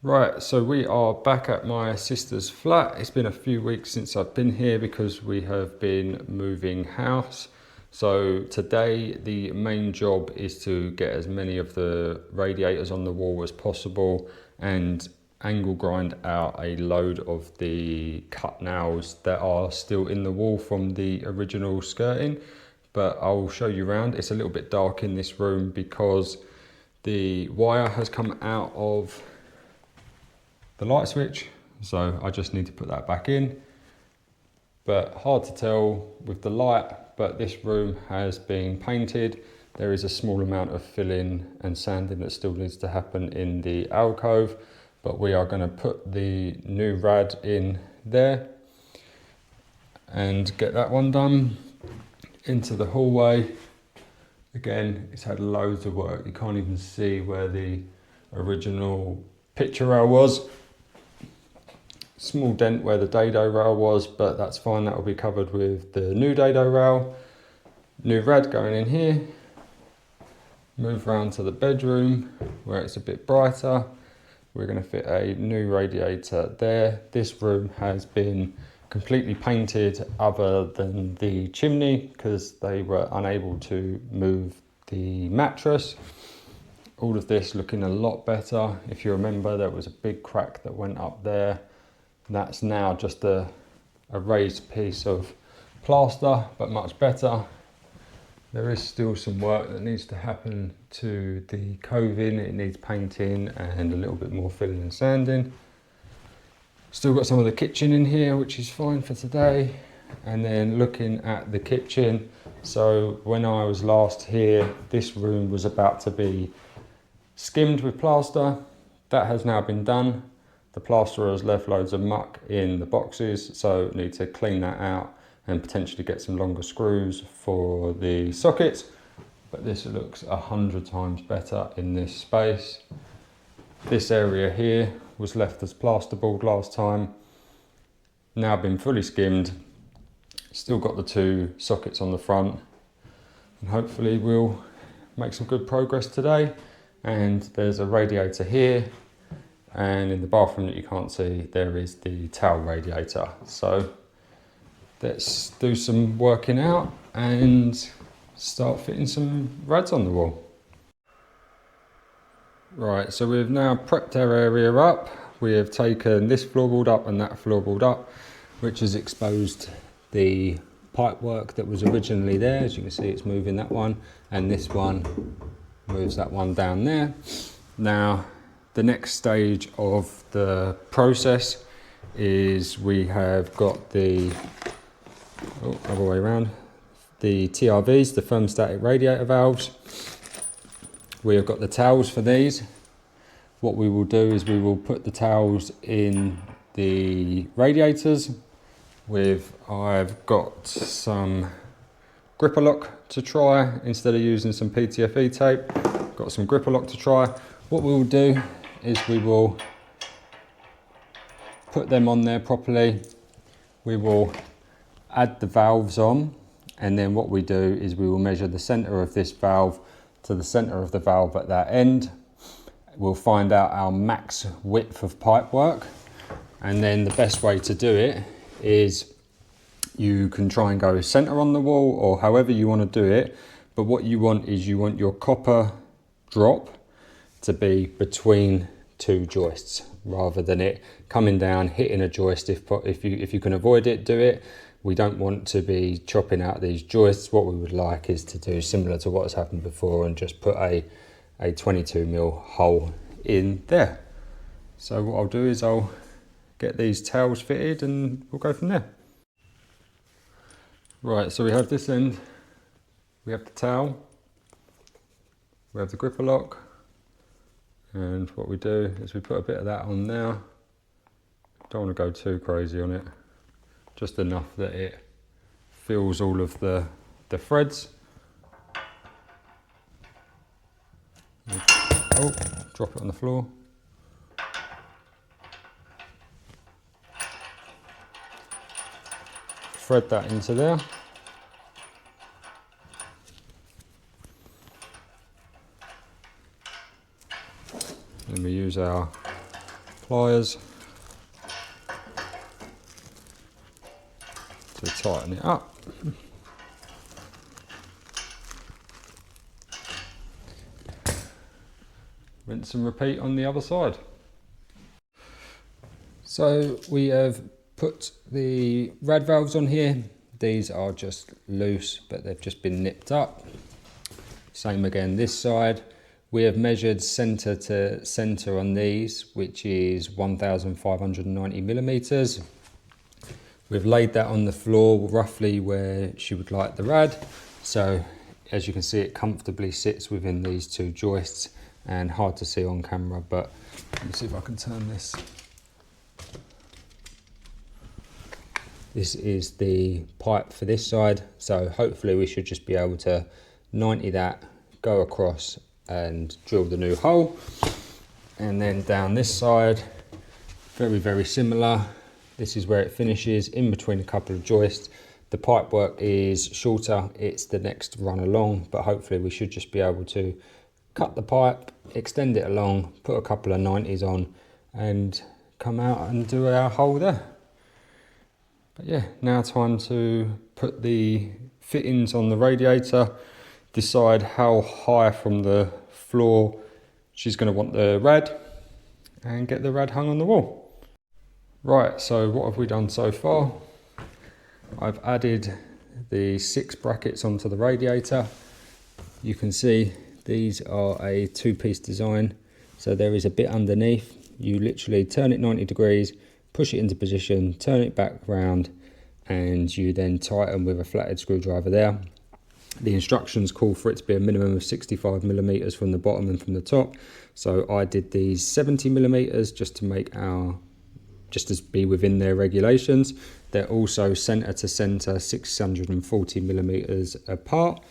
Right, so we are back at my sister's flat. It's been a few weeks since I've been here because we have been moving house. So today the main job is to get as many of the radiators on the wall as possible and angle grind out a load of the cut nails that are still in the wall from the original skirting. But I'll show you around. It's a little bit dark in this room because the wire has come out of the light switch, so I just need to put that back in. But hard to tell with the light, but this room has been painted. There is a small amount of filling and sanding that still needs to happen in the alcove, but we are going to put the new rad in there and get that one done. Into the hallway, again, it's had loads of work. You can't even see where the original picture rail was. Small dent where the dado rail was, but that's fine. That will be covered with the new dado rail. New rad going in here. Move around to the bedroom where it's a bit brighter. We're going to fit a new radiator there. This room has been completely painted other than the chimney because they were unable to move the mattress. All of this looking a lot better. If you remember, there was a big crack that went up there. That's now just a raised piece of plaster, but much better. There is still some work that needs to happen to the coving. It needs painting and a little bit more filling and sanding. Still got some of the kitchen in here, which is fine for today. And then looking at the kitchen, so when I was last here, this room was about to be skimmed with plaster. That has now been done. The plasterer has left loads of muck in the boxes, so need to clean that out and potentially get some longer screws for the sockets. But this looks 100 times better in this space. This area here was left as plasterboard last time. Now been fully skimmed. Still got the two sockets on the front. And hopefully we'll make some good progress today. And there's a radiator here. And in the bathroom that you can't see, there is the towel radiator. So let's do some working out and start fitting some rads on the wall. Right, so we've now prepped our area up. We have taken this floorboard up and that floorboard up, which has exposed the pipework that was originally there. As you can see, it's moving that one, and this one moves that one down there. Now, the next stage of the process is we have got the other way around, the TRVs, the thermostatic radiator valves. We have got the towels for these. What we will do is we will put the towels in the radiators I've got some gripper lock to try instead of using some PTFE tape. Got some gripper lock to try. What we will do is we will put them on there properly. We will add the valves on, and then what we do is we will measure the center of this valve to the center of the valve at that end. We'll find out our max width of pipe work, and then the best way to do it is you can try and go center on the wall or however you want to do it, but what you want is you want your copper drop to be between two joists rather than it coming down, hitting a joist. If you can avoid it, do it. We don't want to be chopping out these joists. What we would like is to do similar to what has happened before and just put a 22mm hole in there. So what I'll do is I'll get these towels fitted and we'll go from there. Right, so we have this end, we have the towel, we have the gripper lock, and what we do is we put a bit of that on now. Don't want to go too crazy on it, just enough that it fills all of the threads. Oh, drop it on the floor. Thread that into there. Then we use our pliers to tighten it up. Rinse and repeat on the other side. So we have put the rad valves on here. These are just loose, but they've just been nipped up. Same again this side. We have measured centre to centre on these, which is 1,590 millimeters. We've laid that on the floor roughly where she would like the rad. So as you can see, it comfortably sits within these two joists, and hard to see on camera, but let me see if I can turn this. This is the pipe for this side, so hopefully we should just be able to 90 that, go across and drill the new hole. And then down this side, very similar. This is where it finishes, in between a couple of joists. The pipe work is shorter, it's the next run along, but hopefully we should just be able to cut the pipe, extend it along, put a couple of 90s on and come out and do our hole there. But yeah, now time to put the fittings on the radiator, decide how high from the floor she's going to want the rad, and get the rad hung on the wall. Right, so what have we done so far? I've added the 6 brackets onto the radiator. You can see these are a 2-piece design, so there is a bit underneath. You literally turn it 90 degrees, push it into position, turn it back round, and you then tighten with a flathead screwdriver there. The instructions call for it to be a minimum of 65 millimeters from the bottom and from the top, so I did these 70 millimeters just to make just to be within their regulations. They're also center to center 640 millimeters apart.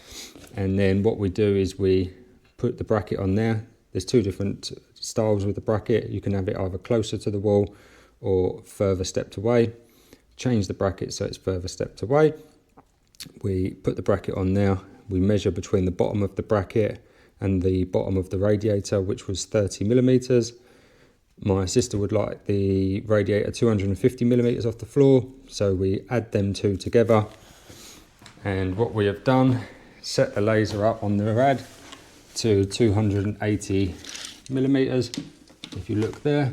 And then what we do is we put the bracket on there. There's 2 different styles with the bracket. You can have it either closer to the wall or further stepped away. Change the bracket so it's further stepped away. We put the bracket on there. We measure between the bottom of the bracket and the bottom of the radiator, which was 30 millimeters. My sister would like the radiator 250 millimeters off the floor, so we add them 2 together. And what we have done, set the laser up on the rad to 280 millimeters. If you look there,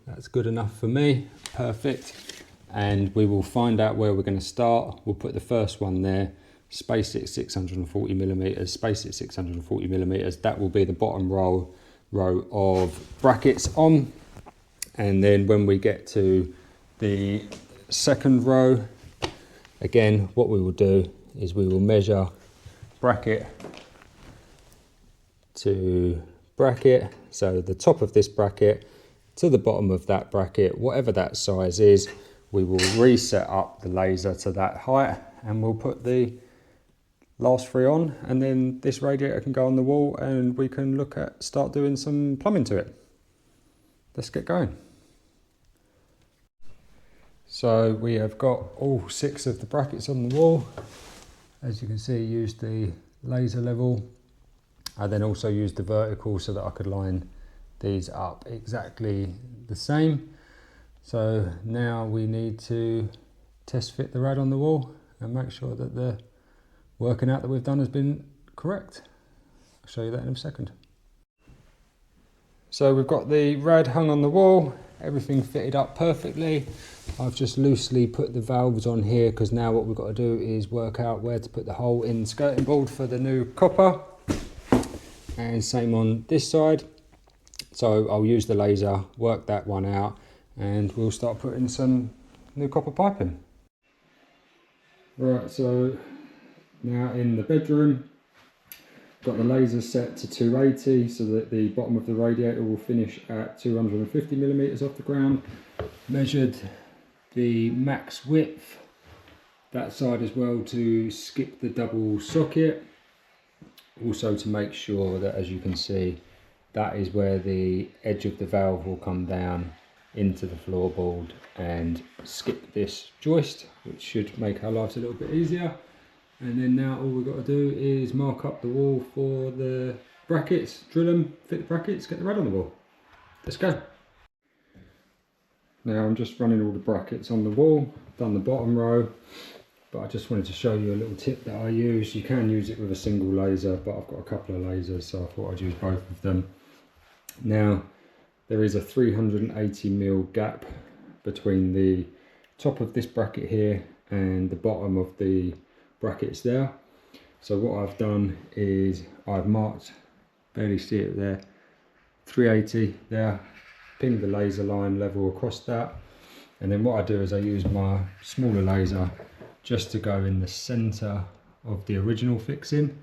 that's good enough for me, perfect. And we will find out where we're going to start. We'll put the first one there, space it 640 millimeters, space it 640 millimeters. That will be the bottom row of brackets on. And then when we get to the second row, again, what we will do is we will measure bracket to bracket. So the top of this bracket to the bottom of that bracket, whatever that size is, we will reset up the laser to that height, and we'll put the last 3 on, and then this radiator can go on the wall and we can start doing some plumbing to it. Let's get going. So we have got all 6 of the brackets on the wall. As you can see, use the laser level. I then also used the vertical so that I could line these up exactly the same. So now we need to test fit the rad on the wall and make sure that the working out that we've done has been correct. I'll show you that in a second. So we've got the rad hung on the wall, everything fitted up perfectly. I've just loosely put the valves on here because now what we've got to do is work out where to put the hole in the skirting board for the new copper. And same on this side. So I'll use the laser, work that one out, and we'll start putting some new copper piping. Right, so now in the bedroom, got the laser set to 280 so that the bottom of the radiator will finish at 250 millimeters off the ground. Measured the max width that side as well to skip the double socket. Also to make sure that, as you can see, that is where the edge of the valve will come down into the floorboard and skip this joist, which should make our lives a little bit easier. And then now all we've got to do is mark up the wall for the brackets, drill them, fit the brackets, get the rad on the wall. let's go. Now I'm just running all the brackets on the wall, done the bottom row, but I just wanted to show you a little tip that I use. You can use it with a single laser, but I've got a couple of lasers, so I thought I'd use both of them. Now, there is a 380mm gap between the top of this bracket here and the bottom of the brackets there. So what I've done is I've marked, barely see it there, 380 there, pinged the laser line level across that, and then what I do is I use my smaller laser just to go in the center of the original fixing,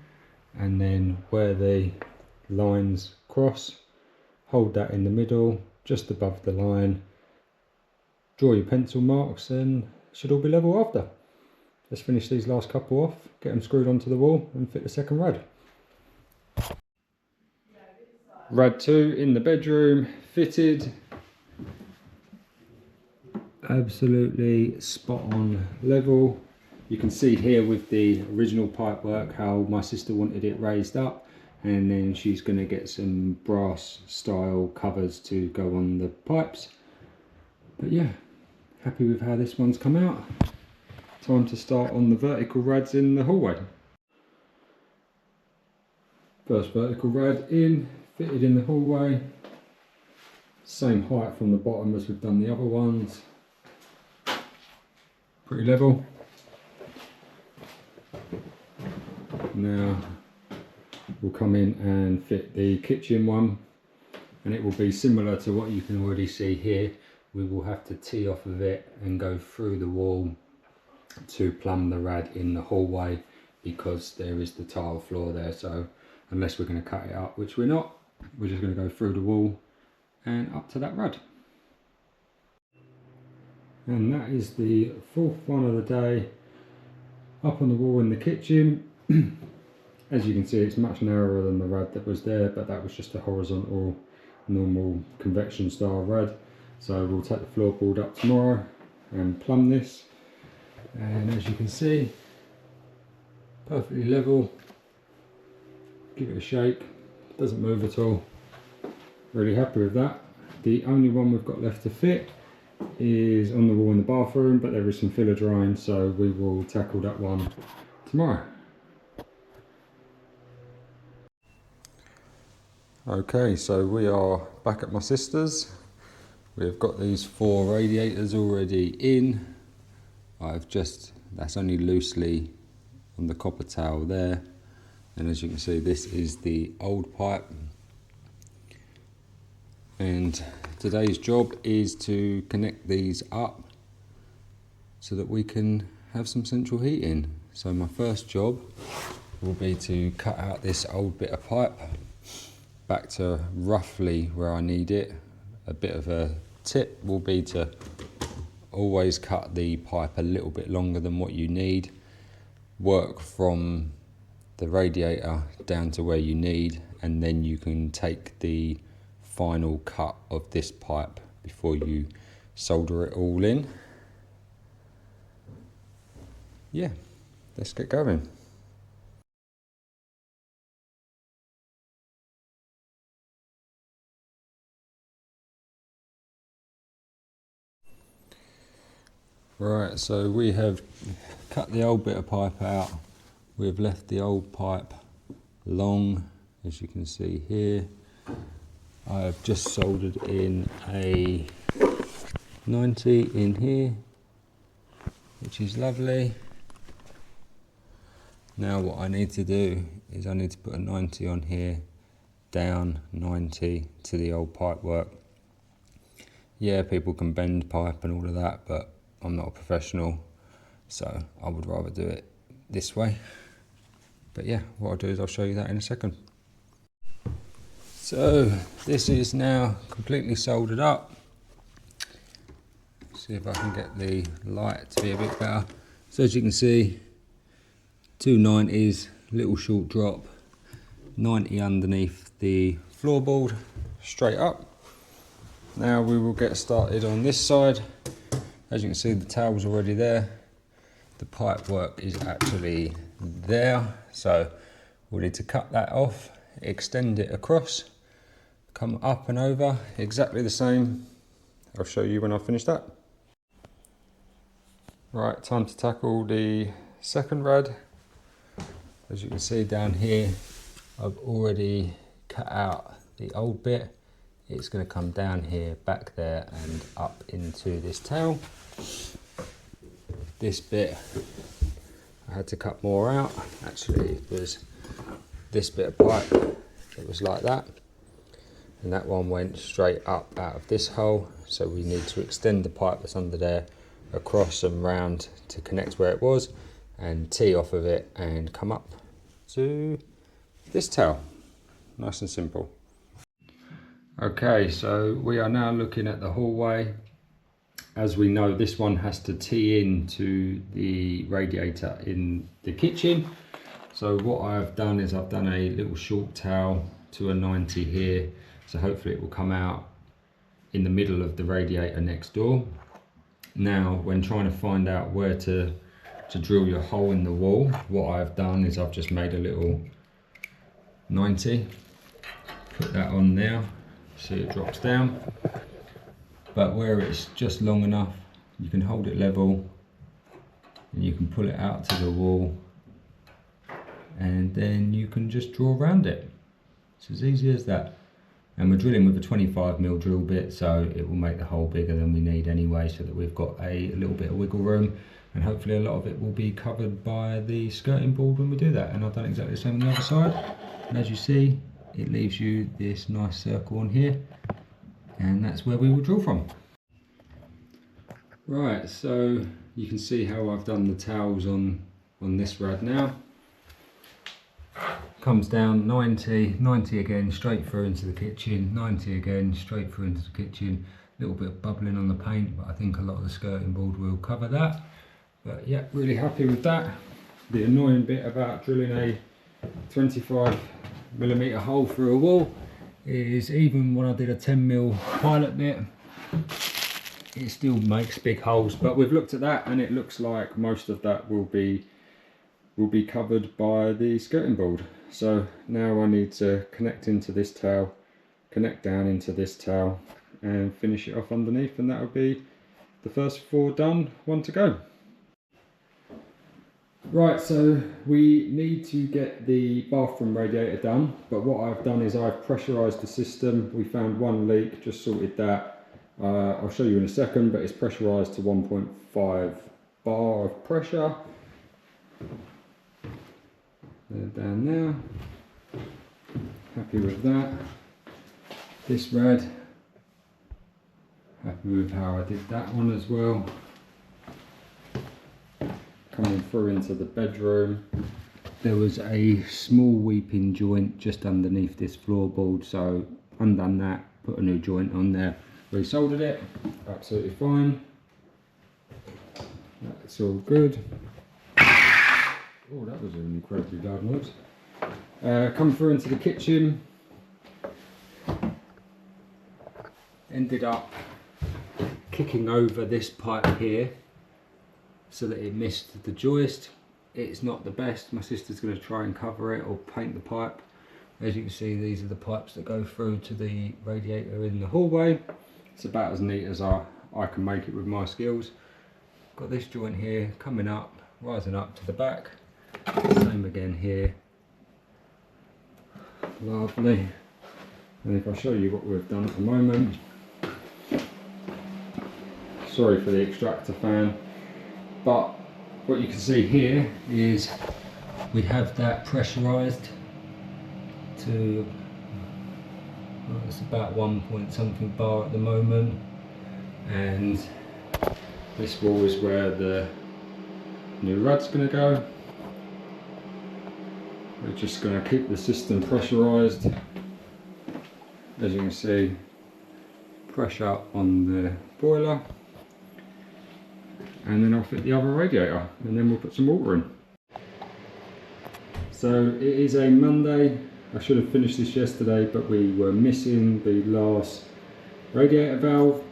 and then where the lines cross, hold that in the middle just above the line, draw your pencil marks, and it should all be level after. Let's finish these last couple off, get them screwed onto the wall and fit the second rad. Rad 2 in the bedroom, fitted. Absolutely spot on level. You can see here with the original pipe work how my sister wanted it raised up, and then she's going to get some brass style covers to go on the pipes. But yeah, happy with how this one's come out. Time to start on the vertical rads in the hallway. First vertical rad in, fitted in the hallway. Same height from the bottom as we've done the other ones. Pretty level. Now we'll come in and fit the kitchen one, and it will be similar to what you can already see here. We will have to tee off of it and go through the wall to plumb the rad in the hallway, because there is the tile floor there. So unless we're going to cut it up, which we're not, we're just going to go through the wall and up to that rad. And that is the fourth one of the day up on the wall in the kitchen. As you can see, it's much narrower than the rad that was there, but that was just a horizontal normal convection style rad. So we'll take the floorboard up tomorrow and plumb this, and as you can see, perfectly level. Give it a shake, doesn't move at all. Really happy with that. The only one we've got left to fit is on the wall in the bathroom, but there is some filler drying, so we will tackle that one tomorrow. Okay, so we are back at my sister's. We've got these 4 radiators already in. That's only loosely on the copper towel there. And as you can see, this is the old pipe. And today's job is to connect these up so that we can have some central heating. So my first job will be to cut out this old bit of pipe back to roughly where I need it. A bit of a tip will be to always cut the pipe a little bit longer than what you need. Work from the radiator down to where you need, and then you can take the final cut of this pipe before you solder it all in. Yeah, let's get going. Right, so we have cut the old bit of pipe out. We've left the old pipe long, as you can see here. I've just soldered in a 90 in here, which is lovely. Now what I need to do is I need to put a 90 on here, down 90 to the old pipe work. Yeah, people can bend pipe and all of that, but I'm not a professional, so I would rather do it this way. But yeah, what I'll do is I'll show you that in a second. So this is now completely soldered up. See if I can get the light to be a bit better. So as you can see, 2 90s, little short drop, 90 underneath the floorboard, straight up. Now we will get started on this side. As you can see, the towel's already there. The pipe work is actually there, so we'll need to cut that off, extend it across, come up and over, exactly the same. I'll show you when I finish that. Right, time to tackle the second rad. As you can see down here, I've already cut out the old bit. It's going to come down here, back there and up into this tail. This bit I had to cut more out. Actually, it was this bit of pipe that was like that, and that one went straight up out of this hole, so we need to extend the pipe that's under there across and round to connect where it was and tee off of it and come up to this tail. Nice and simple. Okay, so we are now looking at the hallway. As we know, this one has to tee into the radiator in the kitchen. So what I've done is I've done a little short towel to a 90 here. So hopefully it will come out in the middle of the radiator next door. Now, when trying to find out where to drill your hole in the wall, what I've done is I've just made a little 90, put that on there. See, it drops down, but where it's just long enough, you can hold it level and you can pull it out to the wall, and then you can just draw around it. It's as easy as that. And we're drilling with a 25mm drill bit, so it will make the hole bigger than we need anyway, so that we've got a little bit of wiggle room, and hopefully a lot of it will be covered by the skirting board when we do that. And I've done exactly the same on the other side, and as you see, it leaves you this nice circle on here, and that's where we will drill from. Right, so you can see how I've done the towels on this rad now. Comes down 90, 90 again, straight through into the kitchen, 90 again, straight through into the kitchen. A little bit of bubbling on the paint, but I think a lot of the skirting board will cover that. But yeah, really happy with that. The annoying bit about drilling a 25mm hole through a wall is, even when I did a 10mm pilot bit, it still makes big holes. But we've looked at that and it looks like most of that will be covered by the skirting board. So now I need to connect into this towel, connect down into this towel and finish it off underneath, and that will be the first 4 done, 1 to go. Right, so we need to get the bathroom radiator done, but what I've done is I've pressurised the system. We found 1 leak, just sorted that. I'll show you in a second, but it's pressurised to 1.5 bar of pressure. They're down there. Happy with that. This rad, happy with how I did that one as well. Coming through into the bedroom, there was a small weeping joint just underneath this floorboard, so undone that, put a new joint on there, resoldered it, absolutely fine. That's all good. Oh, that was an incredibly loud noise. Come through into the kitchen. Ended up kicking over this pipe here so that it missed the joist. It's not the best. My sister's going to try and cover it or paint the pipe. As you can see, these are the pipes that go through to the radiator in the hallway. It's about as neat as I can make it with my skills. Got this joint here coming up, rising up to the back. Same again here. Lovely. And if I show you what we've done at the moment, sorry for the extractor fan, but what you can see here is we have that pressurized to, well, it's about 1 point something bar at the moment, and this wall is where the new rad's going to go. We're just going to keep the system pressurized. As you can see, pressure on the boiler, and then I'll fit the other radiator, and then we'll put some water in. So it is a Monday. I should have finished this yesterday, but we were missing the last radiator valve.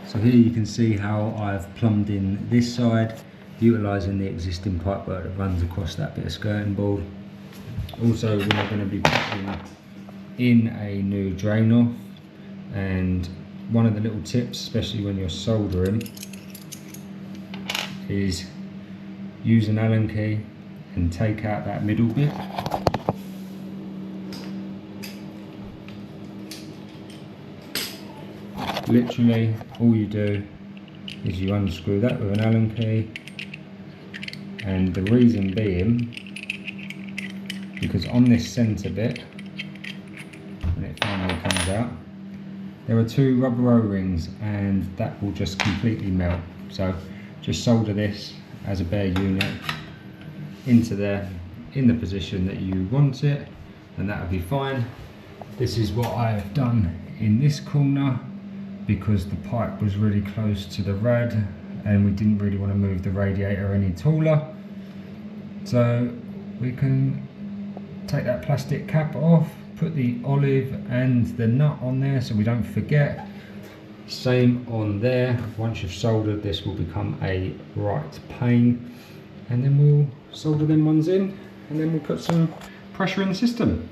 So here you can see how I've plumbed in this side, utilising the existing pipework that runs across that bit of skirting board. Also, we are going to be putting in a new drain off, and one of the little tips, especially when you're soldering, is use an Allen key and take out that middle bit. Literally all you do is you unscrew that with an Allen key, and the reason being because on this centre bit, when it finally comes out, there are 2 rubber O-rings and that will just completely melt. So just solder this as a bare unit into there in the position that you want it, and that will be fine. This is what I have done in this corner because the pipe was really close to the rad and we didn't really want to move the radiator any taller. So we can take that plastic cap off, put the olive and the nut on there so we don't forget. Same on there. Once you've soldered, this will become a right pain, and then we'll solder them ones in and then we'll put some pressure in the system.